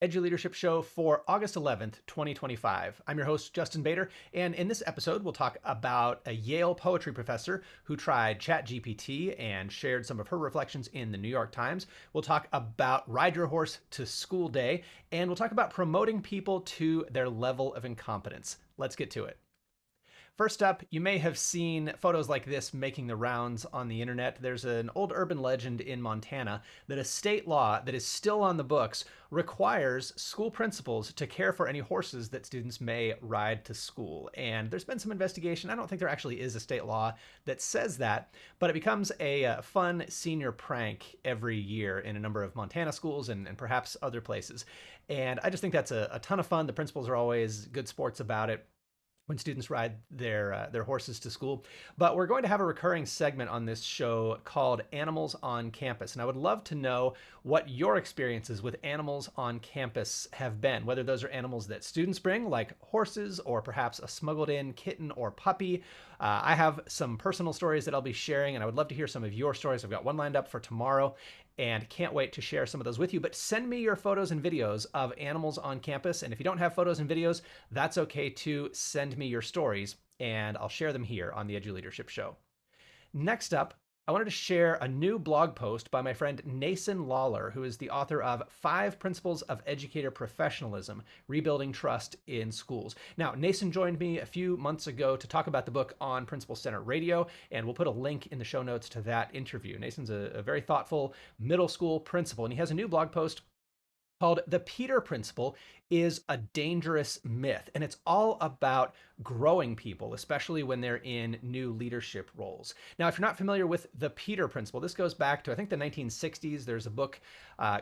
Edgy Leadership Show for August 11th, 2025. I'm your host, Justin Bader, and in this episode, we'll talk about a Yale poetry professor who tried ChatGPT and shared some of her reflections in the New York Times. We'll talk about Ride Your Horse to School Day, and we'll talk about promoting people to their level of incompetence. Let's get to it. First up, you may have seen photos like this making the rounds on the internet. There's an old urban legend in Montana that a state law that is still on the books requires school principals to care for any horses that students may ride to school. And there's been some investigation. I don't think there actually is a state law that says that, but it becomes a fun senior prank every year in a number of Montana schools and perhaps other places. And I just think that's a ton of fun. The principals are always good sports about it when students ride their horses to school. But we're going to have a recurring segment on this show called Animals on Campus. And I would love to know what your experiences with animals on campus have been, whether those are animals that students bring, like horses, or perhaps a smuggled in kitten or puppy. I have some personal stories that I'll be sharing, and I would love to hear some of your stories. I've got one lined up for tomorrow and can't wait to share some of those with you. But send me your photos and videos of animals on campus. And if you don't have photos and videos, that's okay too. Send me your stories and I'll share them here on the Edgy Leadership Show. Next up, I wanted to share a new blog post by my friend Nason Lawler, who is the author of 5 Principles of Educator Professionalism, Rebuilding Trust in Schools. Now, Nason joined me a few months ago to talk about the book on Principal Center Radio, and we'll put a link in the show notes to that interview. Nason's a very thoughtful middle school principal, and he has a new blog post called The Peter Principle is a Dangerous Myth. And it's all about growing people, especially when they're in new leadership roles. Now, if you're not familiar with the Peter Principle, this goes back to, I think, the 1960s. There's a book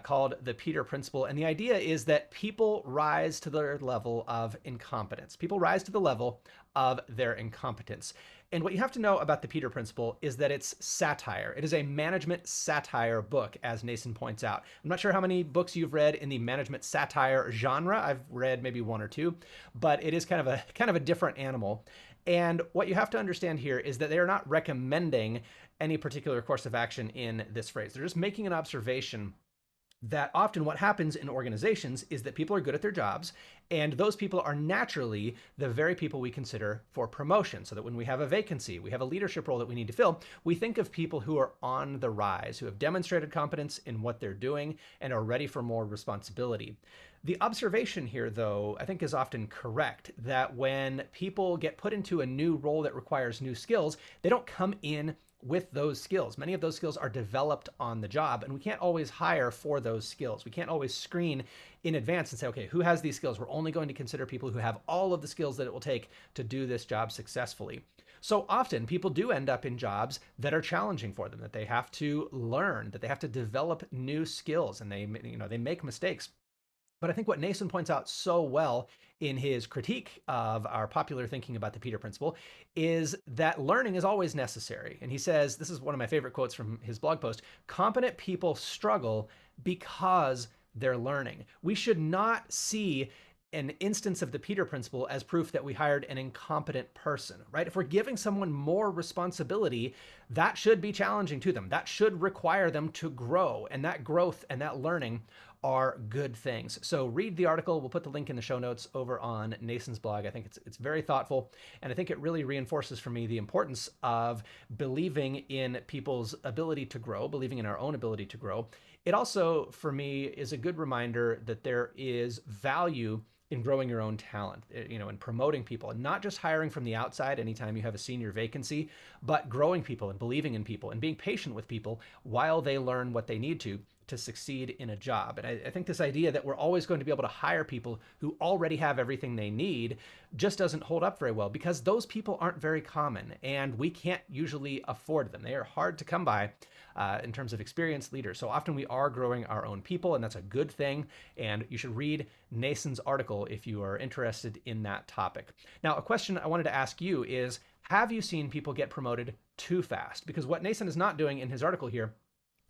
called The Peter Principle. And the idea is that people rise to their level of incompetence. People rise to the level of their incompetence. And what you have to know about the Peter Principle is that it's satire. It is a management satire book, as Nason points out. I'm not sure how many books you've read in the management satire genre. I've read maybe 1 or 2, but it is kind of a different animal. And what you have to understand here is that they are not recommending any particular course of action in this phrase. They're just making an observation that often what happens in organizations is that people are good at their jobs, and those people are naturally the very people we consider for promotion. So that when we have a vacancy, we have a leadership role that we need to fill, we think of people who are on the rise, who have demonstrated competence in what they're doing and are ready for more responsibility. The observation here, though, I think is often correct, that when people get put into a new role that requires new skills, they don't come in with those skills. Many of those skills are developed on the job, and we can't always hire for those skills. We can't always screen in advance and say, okay, who has these skills? We're only going to consider people who have all of the skills that it will take to do this job successfully. So often people do end up in jobs that are challenging for them, that they have to learn, that they have to develop new skills, and they make mistakes. But I think what Nason points out so well in his critique of our popular thinking about the Peter Principle is that learning is always necessary. And he says, this is one of my favorite quotes from his blog post, competent people struggle because they're learning. We should not see an instance of the Peter Principle as proof that we hired an incompetent person, right? If we're giving someone more responsibility, that should be challenging to them. That should require them to grow. And that growth and that learning are good things. So read the article. We'll put the link in the show notes over on Nason's blog. I think it's very thoughtful. And I think it really reinforces for me the importance of believing in people's ability to grow, believing in our own ability to grow. It also, for me, is a good reminder that there is value in growing your own talent, and promoting people, and not just hiring from the outside anytime you have a senior vacancy, but growing people and believing in people and being patient with people while they learn what they need to succeed in a job. And I think this idea that we're always going to be able to hire people who already have everything they need just doesn't hold up very well, because those people aren't very common and we can't usually afford them. They are hard to come by in terms of experienced leaders. So often we are growing our own people, and that's a good thing. And you should read Nason's article if you are interested in that topic. Now, a question I wanted to ask you is, have you seen people get promoted too fast? Because what Nason is not doing in his article here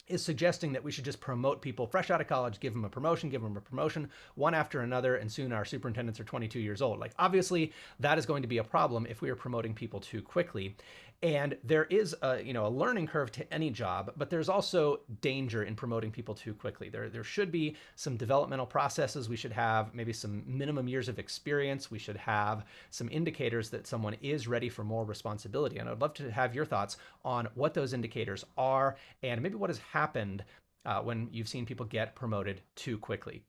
is suggesting that we should just promote people fresh out of college, give them a promotion, one after another, and soon our superintendents are 22 years old. Like, obviously, that is going to be a problem if we are promoting people too quickly. And there is a learning curve to any job, but there's also danger in promoting people too quickly. There should be some developmental processes. We should have maybe some minimum years of experience. We should have some indicators that someone is ready for more responsibility. And I'd love to have your thoughts on what those indicators are and maybe what has happened when you've seen people get promoted too quickly.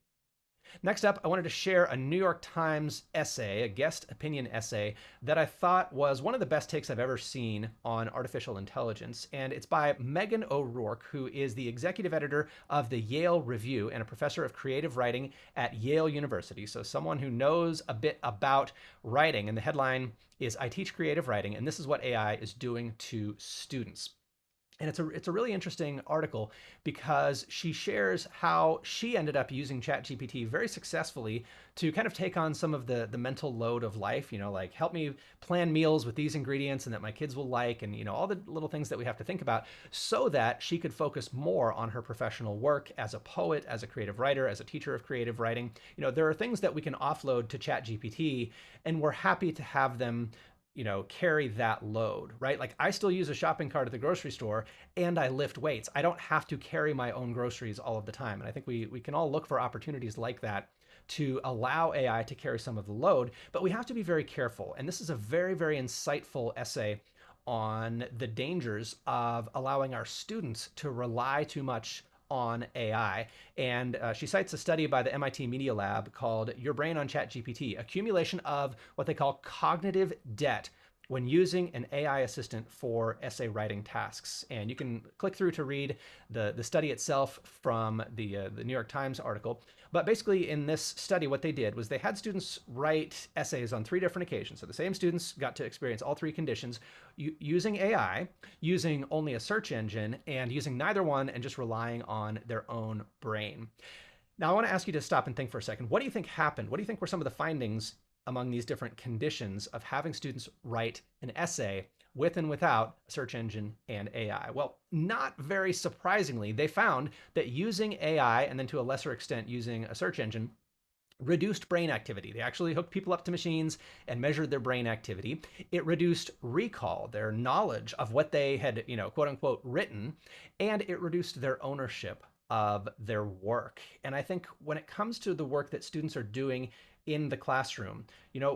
Next up, I wanted to share a New York Times essay, a guest opinion essay, that I thought was one of the best takes I've ever seen on artificial intelligence. And it's by Megan O'Rourke, who is the executive editor of the Yale Review and a professor of creative writing at Yale University. So someone who knows a bit about writing. And the headline is "I Teach Creative Writing, and this is what AI is doing to students." And it's a really interesting article because she shares how she ended up using ChatGPT very successfully to kind of take on some of the mental load of life, like help me plan meals with these ingredients and that my kids will like, and all the little things that we have to think about so that she could focus more on her professional work as a poet, as a creative writer, as a teacher of creative writing. There are things that we can offload to ChatGPT, and we're happy to have them carry that load, right? Like I still use a shopping cart at the grocery store and I lift weights. I don't have to carry my own groceries all of the time. And I think we can all look for opportunities like that to allow AI to carry some of the load, but we have to be very careful. And this is a very, very insightful essay on the dangers of allowing our students to rely too much on AI. And she cites a study by the MIT Media Lab called Your Brain on ChatGPT, accumulation of what they call cognitive debt when using an AI assistant for essay writing tasks. And you can click through to read the study itself from the New York Times article. But basically in this study, what they did was they had students write essays on 3 different occasions. So the same students got to experience all 3 conditions using AI, using only a search engine, and using neither one and just relying on their own brain. Now, I want to ask you to stop and think for a second. What do you think happened? What do you think were some of the findings among these different conditions of having students write an essay with and without a search engine and AI? Well, not very surprisingly, they found that using AI and then to a lesser extent using a search engine reduced brain activity. They actually hooked people up to machines and measured their brain activity. It reduced recall, their knowledge of what they had, quote unquote, written, and it reduced their ownership of their work. And I think when it comes to the work that students are doing in the classroom,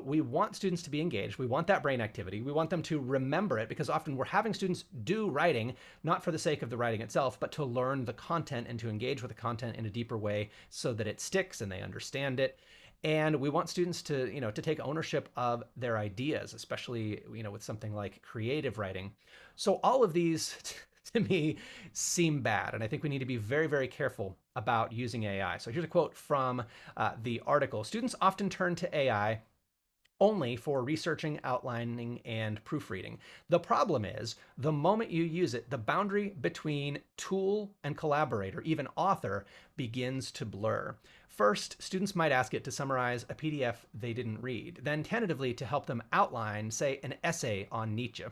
we want students to be engaged. We want that brain activity. We want them to remember it because often we're having students do writing, not for the sake of the writing itself, but to learn the content and to engage with the content in a deeper way so that it sticks and they understand it. And we want students to, to take ownership of their ideas, especially, with something like creative writing. So all of these to me seem bad. And I think we need to be very, very careful about using AI. So here's a quote from the article. Students often turn to AI only for researching, outlining, and proofreading. The problem is, the moment you use it, the boundary between tool and collaborator, even author, begins to blur. First, students might ask it to summarize a PDF they didn't read, then tentatively to help them outline, say, an essay on Nietzsche.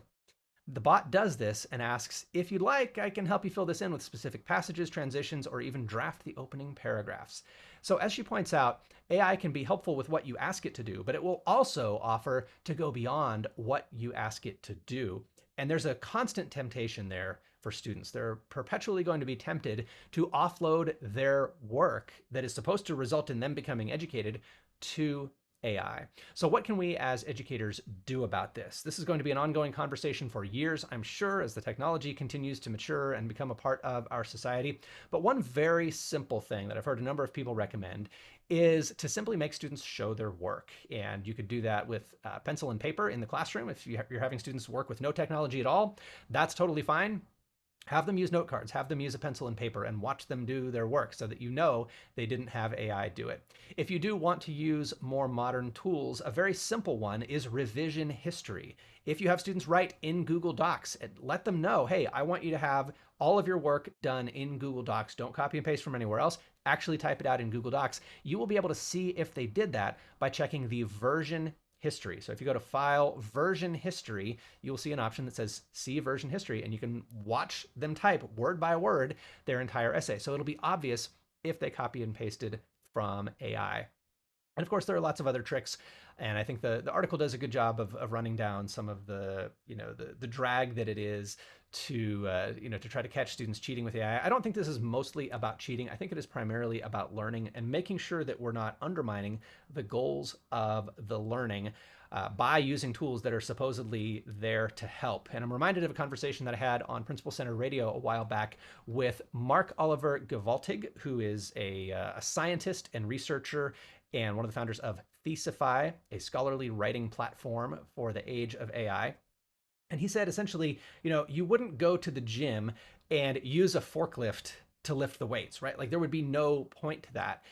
The bot does this and asks, if you'd like, I can help you fill this in with specific passages, transitions, or even draft the opening paragraphs. So as she points out, AI can be helpful with what you ask it to do, but it will also offer to go beyond what you ask it to do. And there's a constant temptation there for students. They're perpetually going to be tempted to offload their work that is supposed to result in them becoming educated to AI. So what can we as educators do about this? This is going to be an ongoing conversation for years, I'm sure, as the technology continues to mature and become a part of our society. But one very simple thing that I've heard a number of people recommend is to simply make students show their work. And you could do that with pencil and paper in the classroom. If you're having students work with no technology at all, that's totally fine. Have them use note cards, have them use a pencil and paper, and watch them do their work so that they didn't have AI do it. If you do want to use more modern tools, a very simple one is revision history. If you have students write in Google Docs, let them know, hey, I want you to have all of your work done in Google Docs. Don't copy and paste from anywhere else. Actually type it out in Google Docs. You will be able to see if they did that by checking the version history. So if you go to File, Version History, you'll see an option that says See Version History, and you can watch them type word by word their entire essay. So it'll be obvious if they copy and pasted from AI. And of course, there are lots of other tricks, and I think the article does a good job of running down some of the the drag that it is to to try to catch students cheating with AI. I don't think this is mostly about cheating. I think it is primarily about learning and making sure that we're not undermining the goals of the learning by using tools that are supposedly there to help. And I'm reminded of a conversation that I had on Principal Center Radio a while back with Mark Oliver Gewaltig, who is a scientist and researcher and one of the founders of Thesify, a scholarly writing platform for the age of AI. And he said essentially, you wouldn't go to the gym and use a forklift to lift the weights, right? Like there would be no point to that.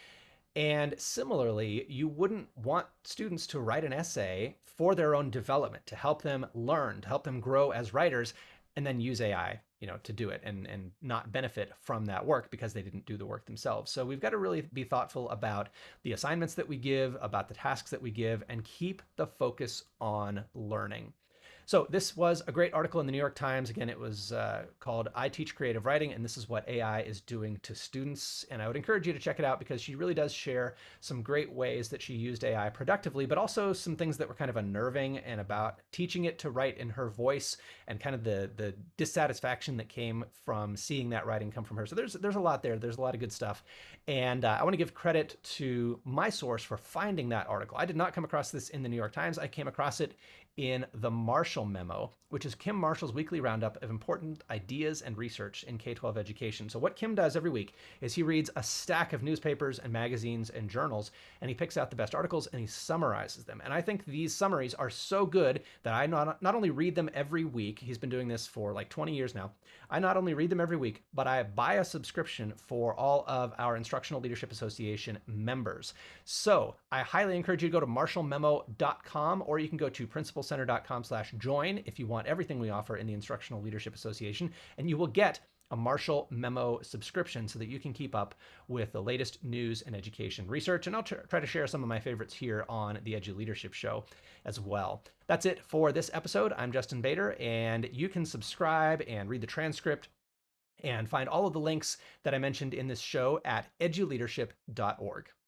And similarly, you wouldn't want students to write an essay for their own development, to help them learn, to help them grow as writers, and then use AI, to do it and not benefit from that work because they didn't do the work themselves. So we've got to really be thoughtful about the assignments that we give, about the tasks that we give, and keep the focus on learning. So this was a great article in the New York Times. Again, it was called "I Teach Creative Writing, and this is what AI is doing to students." And I would encourage you to check it out because she really does share some great ways that she used AI productively, but also some things that were kind of unnerving and about teaching it to write in her voice and kind of the dissatisfaction that came from seeing that writing come from her. So there's a lot there. There's a lot of good stuff. And I want to give credit to my source for finding that article. I did not come across this in the New York Times. I came across it in the Marshall Memo, which is Kim Marshall's weekly roundup of important ideas and research in K-12 education. So what Kim does every week is he reads a stack of newspapers and magazines and journals, and he picks out the best articles and he summarizes them. And I think these summaries are so good that I not only read them every week, he's been doing this for like 20 years now, I not only read them every week, but I buy a subscription for all of our Instructional Leadership Association members. So I highly encourage you to go to marshallmemo.com, or you can go to principalcenter.com/join if you want everything we offer in the Instructional Leadership Association, and you will get a Marshall Memo subscription so that you can keep up with the latest news and education research. And I'll try to share some of my favorites here on the Edu Leadership Show as well. That's it for this episode. I'm Justin Bader, and you can subscribe and read the transcript and find all of the links that I mentioned in this show at eduleadership.org.